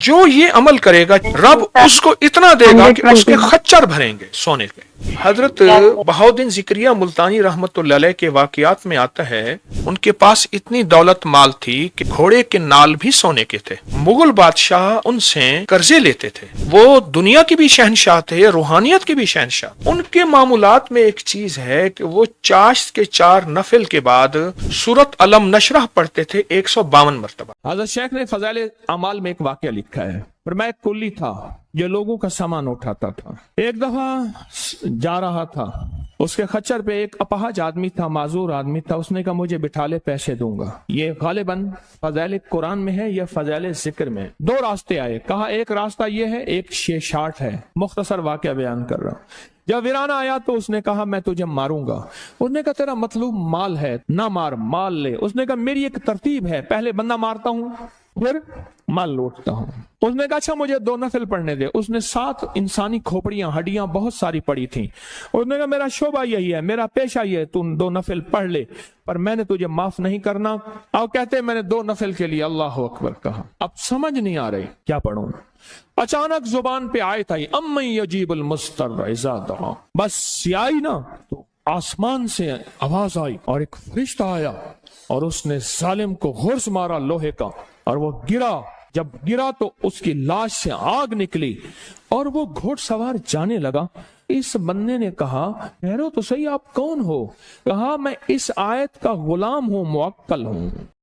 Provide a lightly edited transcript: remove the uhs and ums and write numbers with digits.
جو یہ عمل کرے گا رب اس کو اتنا دے گا کہ اس کے خچر بھریں گے سونے کے۔ حضرت بہاؤالدین زکریا ملتانی رحمت اللہ علیہ کے واقعات میں آتا ہے ان کے پاس اتنی دولت مال تھی کہ گھوڑے کے نال بھی سونے کے تھے۔ مغل بادشاہ ان سے قرضے لیتے تھے، وہ دنیا کی بھی شہنشاہ تھے، روحانیت کے بھی شہنشاہ۔ ان کے معمولات میں ایک چیز ہے کہ وہ چاشت کے 4 نفل کے بعد سورت علم نشرح پڑھتے تھے 152 مرتبہ۔ حضرت شیخ نے فضائل اعمال میں ایک واقعہ لکھا ہے، پر میں ایک کلی تھا جو لوگوں کا سامان اٹھاتا تھا۔ ایک دفعہ جا رہا تھا، اس کے خچر پہ ایک اپاہج آدمی تھا، معذور آدمی تھا۔ اس نے کہا مجھے بٹھا لے، پیسے دوں گا۔ یہ غالباً فضائل قرآن میں ہے یا فضائل ذکر میں۔ 2 راستے آئے، کہا ایک راستہ یہ ہے، ایک شارٹ ہے، مختصر واقعہ بیان کر رہا ہوں۔ جب ویرانہ آیا تو اس نے کہا میں تجھے ماروں گا۔ اس نے کہا تیرا مطلوب مال ہے، نہ مار، مال لے۔ اس نے کہا میری ایک ترتیب ہے، پہلے بندہ مارتا ہوں پھر مال لوٹتا ہوں۔ اس نے کہا اچھا مجھے 2 نفل پڑھنے دے۔ اس نے 7 انسانی کھوپڑیاں، ہڈیاں بہت ساری پڑی تھیں۔ اس نے کہا میرا شعبہ یہی ہے، میرا پیشہ یہ ہے، تو 2 نفل پڑھ لے، پر میں نے تجھے معاف نہیں کرنا۔ اور کہتے میں نے 2 نفل کے لیے اللہ اکبر کہا۔ اب سمجھ نہیں آ رہی کیا پڑھوں۔ اچانک زبان پہ آیت آئی، امن یجیب المضطر اذا دعا۔ بس آئی نا تو آسمان سے آواز آئی اور ایک فرشتہ آیا اور اس نے ظالم کو غرز مارا لوہے کا، اور وہ گرا۔ جب گرا تو اس کی لاش سے آگ نکلی اور وہ گھوڑ سوار جانے لگا۔ اس بندے نے کہا ٹھہرو تو صحیح، آپ کون ہو؟ کہا میں اس آیت کا غلام ہوں، موکل ہوں۔